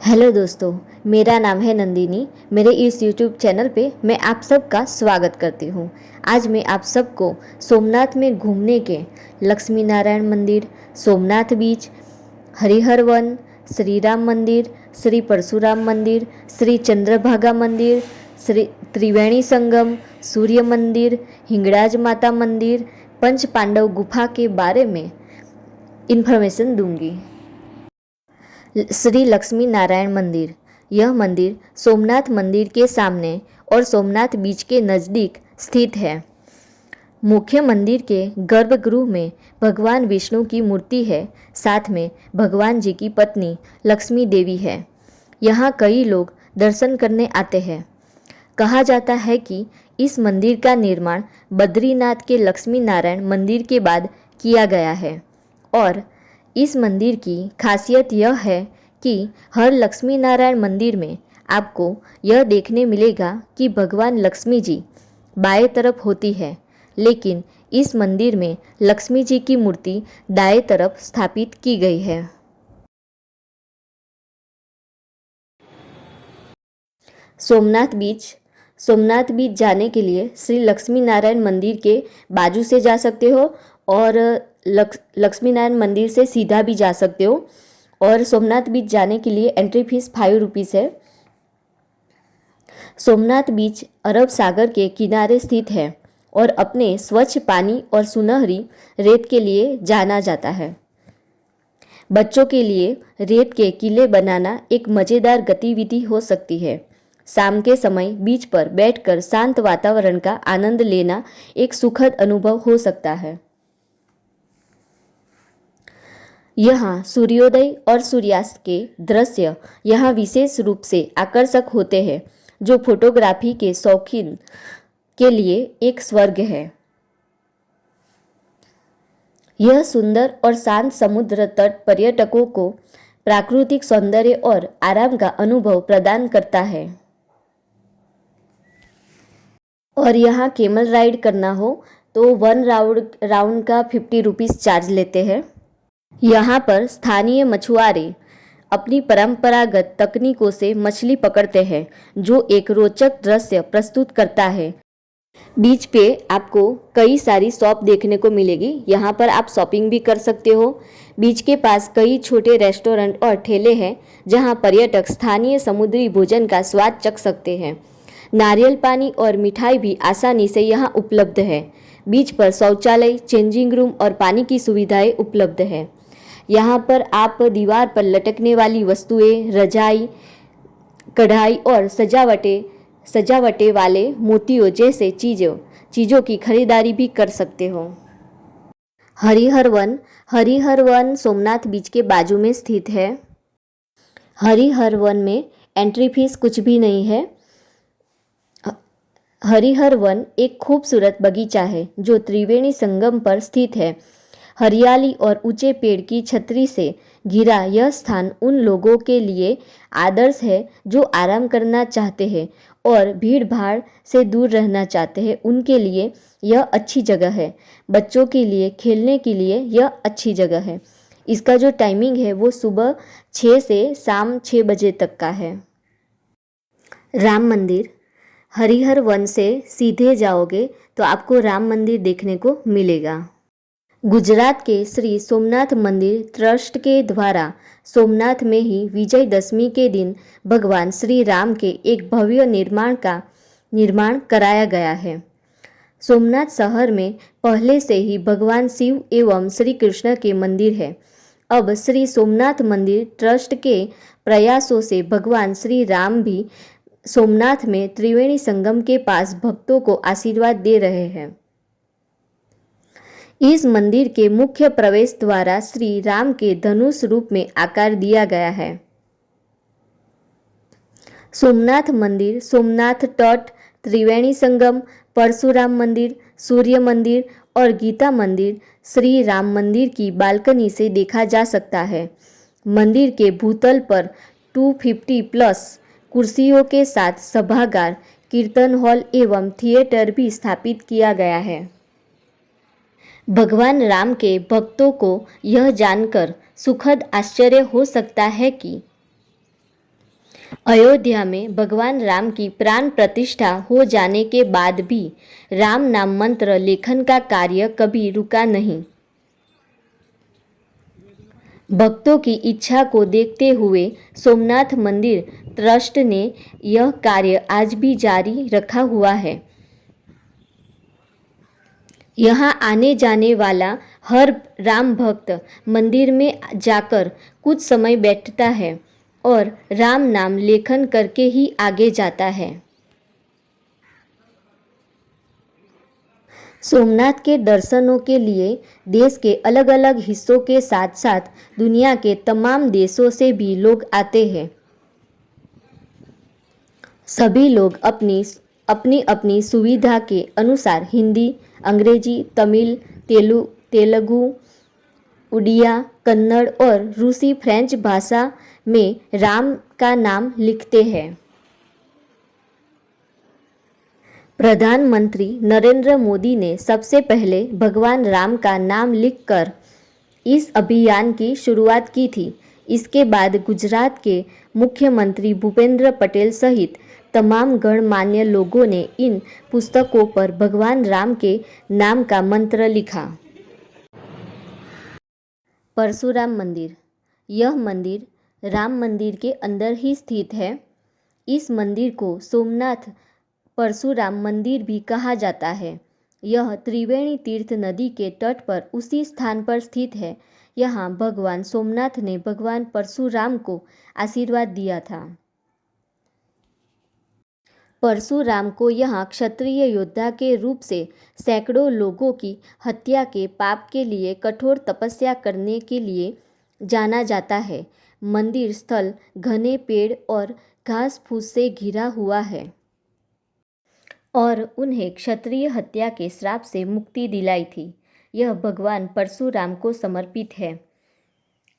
Hello दोस्तों, मेरा नाम है नंदिनी। मेरे इस यूट्यूब चैनल पे मैं आप सबका स्वागत करती हूँ। आज मैं आप सबको सोमनाथ में घूमने के लक्ष्मी नारायण मंदिर, सोमनाथ बीच, हरिहर वन, श्री राम मंदिर, श्री परशुराम मंदिर, श्री चंद्रभागा मंदिर, श्री त्रिवेणी संगम, सूर्य मंदिर, हिंगड़ाज माता मंदिर, पंच पांडव गुफा के बारे में इन्फॉर्मेशन दूंगी। श्री लक्ष्मी नारायण मंदिर। यह मंदिर सोमनाथ मंदिर के सामने और सोमनाथ बीच के नज़दीक स्थित है। मुख्य मंदिर के गर्भगृह में भगवान विष्णु की मूर्ति है। साथ में भगवान जी की पत्नी लक्ष्मी देवी है। यहाँ कई लोग दर्शन करने आते हैं। कहा जाता है कि इस मंदिर का निर्माण बद्रीनाथ के लक्ष्मी नारायण मंदिर के बाद किया गया है और इस मंदिर की खासियत यह है कि हर लक्ष्मी नारायण मंदिर में आपको यह देखने मिलेगा कि भगवान लक्ष्मी जी बाएं तरफ होती है, लेकिन इस मंदिर में लक्ष्मी जी की मूर्ति दाएं तरफ स्थापित की गई है। सोमनाथ बीच। सोमनाथ बीच जाने के लिए श्री लक्ष्मी नारायण मंदिर के बाजू से जा सकते हो और लक्ष्मी नारायण मंदिर से सीधा भी जा सकते हो। और सोमनाथ बीच जाने के लिए एंट्री फीस 5 रुपीज़ है। सोमनाथ बीच अरब सागर के किनारे स्थित है और अपने स्वच्छ पानी और सुनहरी रेत के लिए जाना जाता है। बच्चों के लिए रेत के किले बनाना एक मज़ेदार गतिविधि हो सकती है। शाम के समय बीच पर बैठकर शांत वातावरण का आनंद लेना एक सुखद अनुभव हो सकता है। यहाँ सूर्योदय और सूर्यास्त के दृश्य यहाँ विशेष रूप से आकर्षक होते हैं, जो फोटोग्राफी के शौकीन के लिए एक स्वर्ग है। यह सुंदर और शांत समुद्र तट पर्यटकों को प्राकृतिक सौंदर्य और आराम का अनुभव प्रदान करता है। और यहाँ केमल राइड करना हो तो 1 राउंड का 50 रुपीज़ चार्ज लेते हैं। यहाँ पर स्थानीय मछुआरे अपनी परंपरागत तकनीकों से मछली पकड़ते हैं, जो एक रोचक दृश्य प्रस्तुत करता है। बीच पे आपको कई सारी शॉप देखने को मिलेगी। यहाँ पर आप शॉपिंग भी कर सकते हो। बीच के पास कई छोटे रेस्टोरेंट और ठेले हैं, जहाँ पर्यटक स्थानीय समुद्री भोजन का स्वाद चख सकते हैं। नारियल पानी और मिठाई भी आसानी से यहाँ उपलब्ध है। बीच पर शौचालय, चेंजिंग रूम और पानी की सुविधाएं उपलब्ध है। यहाँ पर आप दीवार पर लटकने वाली वस्तुएं, रजाई, कढ़ाई और सजावटे वाले मोतियों जैसे चीज़ों की खरीदारी भी कर सकते हो। हरिहर वन। हरिहर वन सोमनाथ बीच के बाजू में स्थित है। हरिहर वन में एंट्री फीस कुछ भी नहीं है। हरिहर वन एक खूबसूरत बगीचा है जो त्रिवेणी संगम पर स्थित है। हरियाली और ऊंचे पेड़ की छतरी से घिरा यह स्थान उन लोगों के लिए आदर्श है जो आराम करना चाहते हैं और भीड़ भाड़ से दूर रहना चाहते हैं। उनके लिए यह अच्छी जगह है। बच्चों के लिए खेलने के लिए यह अच्छी जगह है। इसका जो टाइमिंग है वो सुबह 6 से शाम 6 बजे तक का है। राम मंदिर। हरिहर वन से सीधे जाओगे तो आपको राम मंदिर देखने को मिलेगा। गुजरात के श्री सोमनाथ मंदिर ट्रस्ट के द्वारा सोमनाथ में ही विजयदशमी के दिन भगवान श्री राम के एक भव्य निर्माण कराया गया है। सोमनाथ शहर में पहले से ही भगवान शिव एवं श्री कृष्ण के मंदिर है। अब श्री सोमनाथ मंदिर ट्रस्ट के प्रयासों से भगवान श्री राम भी सोमनाथ में त्रिवेणी संगम के पास भक्तों को आशीर्वाद दे रहे हैं। इस मंदिर के मुख्य प्रवेश द्वारा श्री राम के धनुष रूप में आकार दिया गया है। सोमनाथ मंदिर, सोमनाथ तट, त्रिवेणी संगम, परशुराम मंदिर, सूर्य मंदिर और गीता मंदिर श्री राम मंदिर की बालकनी से देखा जा सकता है। मंदिर के भूतल पर 250 प्लस कुर्सियों के साथ सभागार, कीर्तन हॉल एवं थिएटर भी स्थापित किया गया है। भगवान राम के भक्तों को यह जानकर सुखद आश्चर्य हो सकता है कि अयोध्या में भगवान राम की प्राण प्रतिष्ठा हो जाने के बाद भी राम नाम मंत्र लेखन का कार्य कभी रुका नहीं। भक्तों की इच्छा को देखते हुए सोमनाथ मंदिर ट्रस्ट ने यह कार्य आज भी जारी रखा हुआ है। यहाँ आने जाने वाला हर राम भक्त मंदिर में जाकर कुछ समय बैठता है और राम नाम लेखन करके ही आगे जाता है। सोमनाथ के दर्शनों के लिए देश के अलग अलग हिस्सों के साथ साथ दुनिया के तमाम देशों से भी लोग आते हैं। सभी लोग अपनी अपनी अपनी सुविधा के अनुसार हिंदी, अंग्रेजी, तमिल, तेलुगु, उड़िया, कन्नड़ और रूसी फ्रेंच भाषा में राम का नाम लिखते हैं। प्रधानमंत्री नरेंद्र मोदी ने सबसे पहले भगवान राम का नाम लिखकर इस अभियान की शुरुआत की थी। इसके बाद गुजरात के मुख्यमंत्री भूपेंद्र पटेल सहित तमाम गणमान्य लोगों ने इन पुस्तकों पर भगवान राम के नाम का मंत्र लिखा। परशुराम मंदिर। यह मंदिर राम मंदिर के अंदर ही स्थित है। इस मंदिर को सोमनाथ परशुराम मंदिर भी कहा जाता है। यह त्रिवेणी तीर्थ नदी के तट पर उसी स्थान पर स्थित है। यहाँ भगवान सोमनाथ ने भगवान परशुराम को आशीर्वाद दिया था। परशुराम को यहाँ क्षत्रिय योद्धा के रूप से सैकड़ों लोगों की हत्या के पाप के लिए कठोर तपस्या करने के लिए जाना जाता है। मंदिर स्थल घने पेड़ और घास फूस से घिरा हुआ है और उन्हें क्षत्रिय हत्या के श्राप से मुक्ति दिलाई थी। यह भगवान परशुराम को समर्पित है।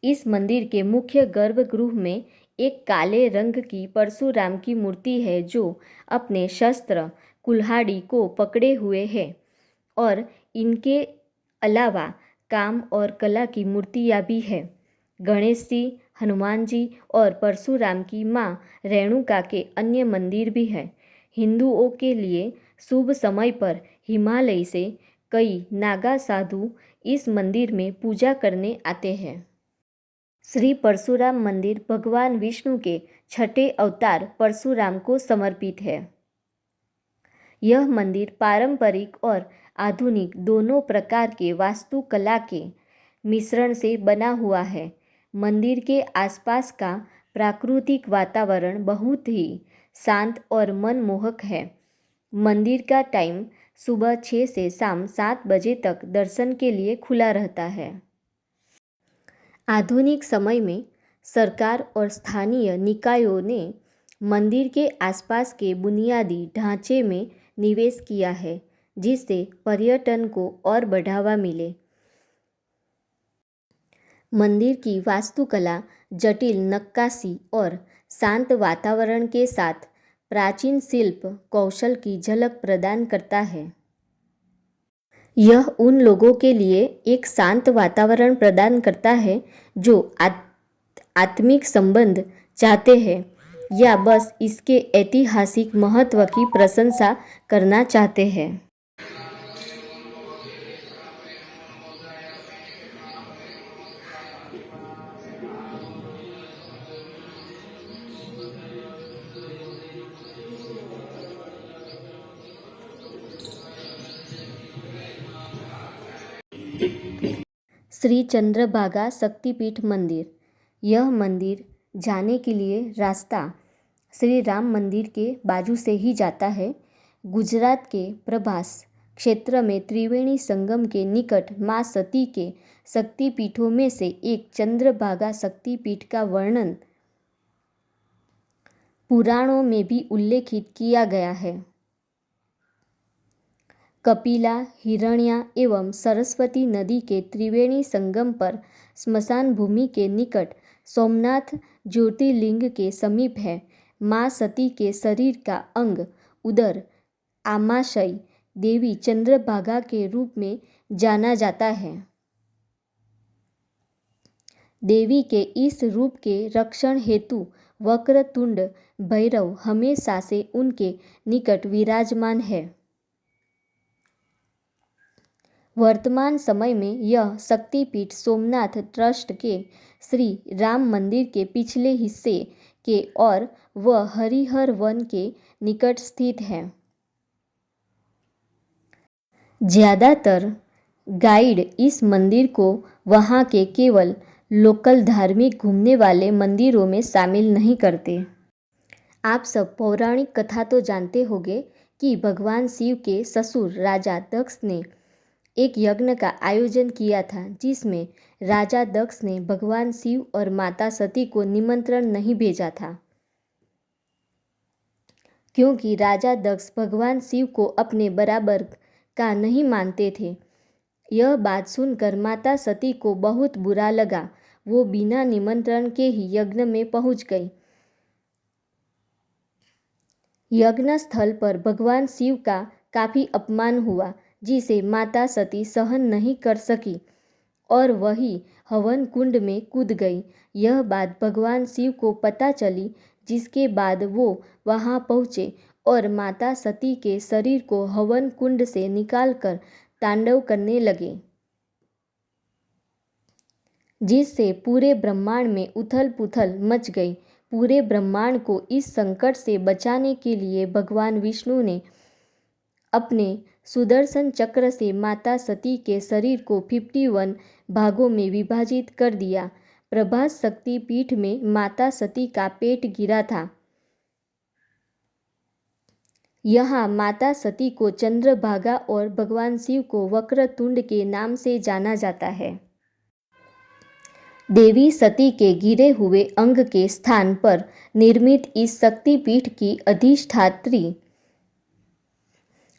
इस मंदिर के मुख्य गर्भगृह में एक काले रंग की परशुराम की मूर्ति है जो अपने शस्त्र कुल्हाड़ी को पकड़े हुए है और इनके अलावा काम और कला की मूर्तियाँ भी है। गणेश जी, हनुमान जी और परशुराम की माँ रेणुका के अन्य मंदिर भी हैं। हिंदुओं के लिए शुभ समय पर हिमालय से कई नागा साधु इस मंदिर में पूजा करने आते हैं। श्री परशुराम मंदिर भगवान विष्णु के छठे अवतार परशुराम को समर्पित है। यह मंदिर पारंपरिक और आधुनिक दोनों प्रकार के वास्तुकला के मिश्रण से बना हुआ है। मंदिर के आसपास का प्राकृतिक वातावरण बहुत ही शांत और मनमोहक है। मंदिर का टाइम सुबह 6 से शाम 7 बजे तक दर्शन के लिए खुला रहता है। आधुनिक समय में सरकार और स्थानीय निकायों ने मंदिर के आसपास के बुनियादी ढांचे में निवेश किया है जिससे पर्यटन को और बढ़ावा मिले। मंदिर की वास्तुकला जटिल नक्काशी और शांत वातावरण के साथ प्राचीन शिल्प कौशल की झलक प्रदान करता है। यह उन लोगों के लिए एक शांत वातावरण प्रदान करता है जो आत्मिक संबंध चाहते हैं या बस इसके ऐतिहासिक महत्व की प्रशंसा करना चाहते हैं। श्री चंद्रभागा शक्तिपीठ मंदिर। यह मंदिर जाने के लिए रास्ता श्री राम मंदिर के बाजू से ही जाता है। गुजरात के प्रभास क्षेत्र में त्रिवेणी संगम के निकट माँ सती के शक्तिपीठों में से एक चंद्रभागा शक्तिपीठ का वर्णन पुराणों में भी उल्लेखित किया गया है। कपिला, हिरण्या एवं सरस्वती नदी के त्रिवेणी संगम पर स्मशान भूमि के निकट सोमनाथ ज्योतिर्लिंग के समीप है। माँ सती के शरीर का अंग उदर आमाशय देवी चंद्रभागा के रूप में जाना जाता है। देवी के इस रूप के रक्षण हेतु वक्रतुंड भैरव हमेशा से उनके निकट विराजमान है। वर्तमान समय में यह शक्तिपीठ सोमनाथ ट्रस्ट के श्री राम मंदिर के पिछले हिस्से के और वह हरिहर वन के निकट स्थित है। ज़्यादातर गाइड इस मंदिर को वहाँ के केवल लोकल धार्मिक घूमने वाले मंदिरों में शामिल नहीं करते। आप सब पौराणिक कथा तो जानते होंगे कि भगवान शिव के ससुर राजा दक्ष ने एक यज्ञ का आयोजन किया था, जिसमें राजा दक्ष ने भगवान शिव और माता सती को निमंत्रण नहीं भेजा था, क्योंकि राजा दक्ष भगवान शिव को अपने बराबर का नहीं मानते थे। यह बात सुनकर माता सती को बहुत बुरा लगा। वो बिना निमंत्रण के ही यज्ञ में पहुंच गई। यज्ञ स्थल पर भगवान शिव का काफी अपमान हुआ, जिसे माता सती सहन नहीं कर सकी और वही हवन कुंड में कूद गई। यह बात भगवान शिव को पता चली, जिसके बाद वो वहां पहुंचे और माता सती के शरीर को हवन कुंड से निकालकर तांडव करने लगे, जिससे पूरे ब्रह्मांड में उथल पुथल मच गई। पूरे ब्रह्मांड को इस संकट से बचाने के लिए भगवान विष्णु ने अपने सुदर्शन चक्र से माता सती के शरीर को 51 भागों में विभाजित कर दिया। प्रभास शक्ति पीठ में माता सती का पेट गिरा था। यहाँ माता सती को चंद्रभागा और भगवान शिव को वक्रतुंड के नाम से जाना जाता है। देवी सती के गिरे हुए अंग के स्थान पर निर्मित इस शक्तिपीठ की अधिष्ठात्री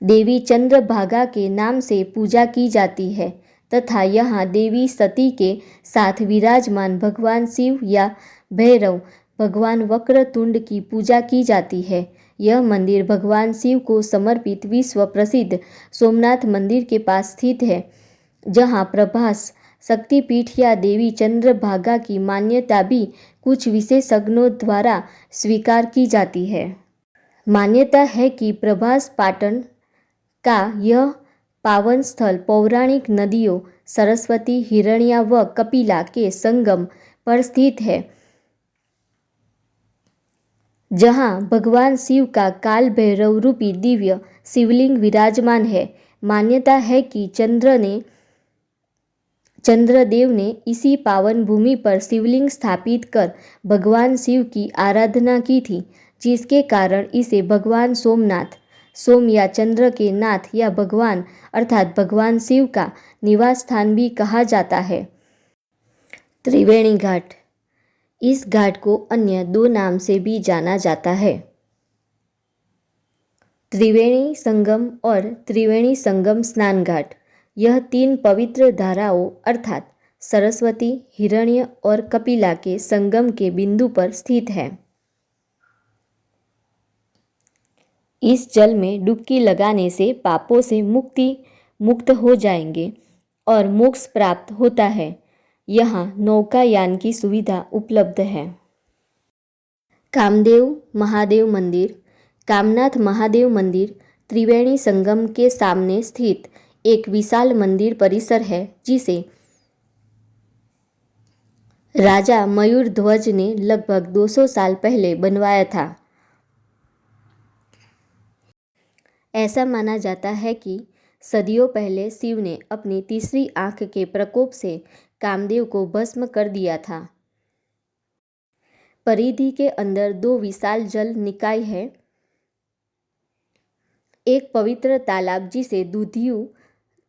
देवी चंद्रभागा के नाम से पूजा की जाती है तथा यहाँ देवी सती के साथ विराजमान भगवान शिव या भैरव भगवान वक्रतुंड की पूजा की जाती है। यह मंदिर भगवान शिव को समर्पित विश्व प्रसिद्ध सोमनाथ मंदिर के पास स्थित है, जहाँ प्रभास शक्तिपीठ या देवी चंद्रभागा की मान्यता भी कुछ विशेषज्ञों द्वारा स्वीकार की जाती है। मान्यता है कि प्रभास पाटन का यह पावन स्थल पौराणिक नदियों सरस्वती, हिरण्या व कपिला के संगम पर स्थित है, जहां भगवान शिव का काल भैरव रूपी दिव्य शिवलिंग विराजमान है। मान्यता है कि चंद्रदेव ने इसी पावन भूमि पर शिवलिंग स्थापित कर भगवान शिव की आराधना की थी, जिसके कारण इसे भगवान सोमनाथ, सोम या चंद्र के नाथ या भगवान अर्थात भगवान शिव का निवास स्थान भी कहा जाता है। त्रिवेणी घाट, इस घाट को अन्य दो नाम से भी जाना जाता है, त्रिवेणी संगम और त्रिवेणी संगम स्नान घाट। यह 3 पवित्र धाराओं अर्थात सरस्वती, हिरण्य और कपिला के संगम के बिंदु पर स्थित है। इस जल में डुबकी लगाने से पापों से मुक्त हो जाएंगे और मोक्ष प्राप्त होता है। यहाँ नौकायान की सुविधा उपलब्ध है। कामदेव महादेव मंदिर, कामनाथ महादेव मंदिर त्रिवेणी संगम के सामने स्थित एक विशाल मंदिर परिसर है, जिसे राजा मयूरध्वज ने लगभग 200 साल पहले बनवाया था। ऐसा माना जाता है कि सदियों पहले शिव ने अपनी तीसरी आंख के प्रकोप से कामदेव को भस्म कर दिया था। परिधि के अंदर 2 विशाल जल निकाय है, एक पवित्र तालाब जिसे दूधियू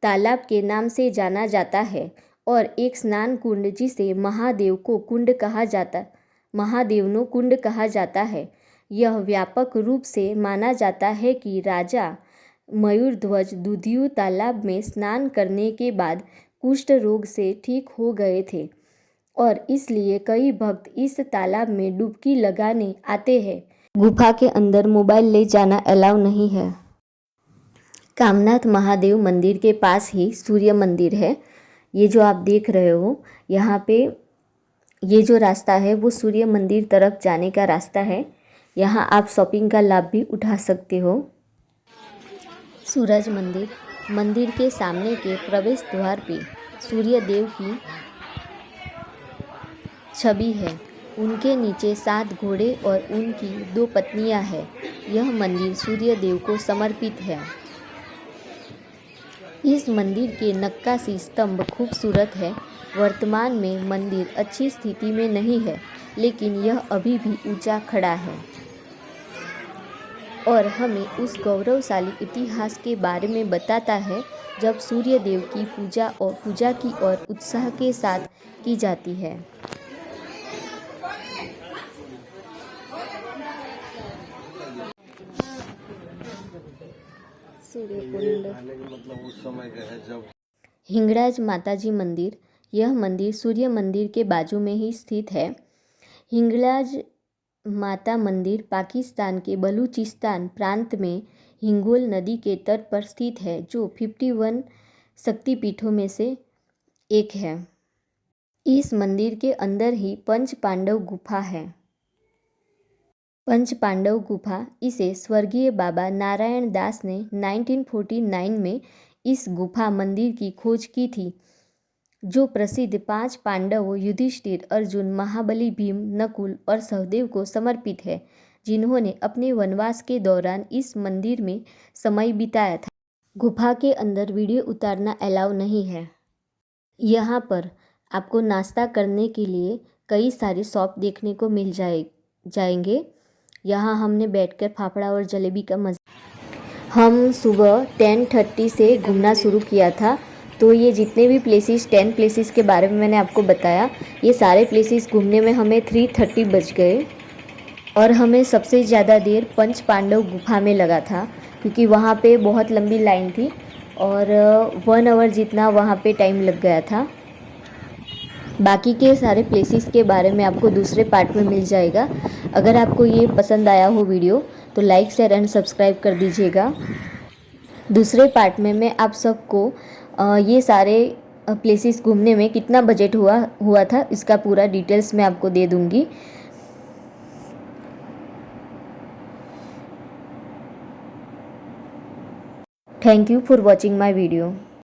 तालाब के नाम से जाना जाता है और एक स्नान कुंड जिसे महादेवनो कुंड कहा जाता है। यह व्यापक रूप से माना जाता है कि राजा मयूरध्वज दूधियू तालाब में स्नान करने के बाद कुष्ठ रोग से ठीक हो गए थे और इसलिए कई भक्त इस तालाब में डुबकी लगाने आते हैं। गुफा के अंदर मोबाइल ले जाना अलाउ नहीं है। कामनाथ महादेव मंदिर के पास ही सूर्य मंदिर है। ये जो आप देख रहे हो, यहाँ पे ये जो रास्ता है वो सूर्य मंदिर तरफ जाने का रास्ता है। यहाँ आप शॉपिंग का लाभ भी उठा सकते हो। सूरज मंदिर, मंदिर के सामने के प्रवेश द्वार पे सूर्य देव की छवि है। उनके नीचे 7 घोड़े और उनकी 2 पत्नियां हैं। यह मंदिर सूर्य देव को समर्पित है। इस मंदिर के नक्काशी स्तंभ खूबसूरत है। वर्तमान में मंदिर अच्छी स्थिति में नहीं है, लेकिन यह अभी भी ऊंचा खड़ा है और हमें उस गौरवशाली इतिहास के बारे में बताता है जब सूर्य देव की पूजा की और उत्साह के साथ की जाती है। सूर्यकुंड, मतलब उस समय का है जब हिंगराज माताजी मंदिर, यह मंदिर सूर्य मंदिर के बाजू में ही स्थित है। हिंगलाज माता मंदिर पाकिस्तान के बलूचिस्तान प्रांत में हिंगोल नदी के तट पर स्थित है, जो 51 शक्तिपीठों में से एक है। इस मंदिर के अंदर ही पंच पांडव गुफा है। पंच पांडव गुफा, इसे स्वर्गीय बाबा नारायण दास ने 1949 में इस गुफा मंदिर की खोज की थी, जो प्रसिद्ध 5 पांडवों युधिष्ठिर, अर्जुन, महाबली, भीम, नकुल और सहदेव को समर्पित है, जिन्होंने अपने वनवास के दौरान इस मंदिर में समय बिताया था। गुफा के अंदर वीडियो उतारना अलाउ नहीं है। यहाँ पर आपको नाश्ता करने के लिए कई सारे शॉप देखने को मिल जाएंगे। यहाँ हमने बैठकर फाफड़ा और जलेबी का मज़ा। हम सुबह 10:30 से घूमना शुरू किया था, तो ये जितने भी 10 प्लेसेस के बारे में मैंने आपको बताया, ये सारे प्लेसेस घूमने में हमें 3:30 बज गए और हमें सबसे ज़्यादा देर पंच पांडव गुफा में लगा था, क्योंकि वहाँ पे बहुत लंबी लाइन थी और 1 आवर जितना वहाँ पे टाइम लग गया था। बाकी के सारे प्लेसेस के बारे में आपको दूसरे पार्ट में मिल जाएगा। अगर आपको ये पसंद आया हो वीडियो तो लाइक, शेयर एंड सब्सक्राइब कर दीजिएगा। दूसरे पार्ट में मैं आप सबको ये सारे प्लेसेस घूमने में कितना बजट हुआ था, इसका पूरा डिटेल्स मैं आपको दे दूँगी। Thank you for watching my video.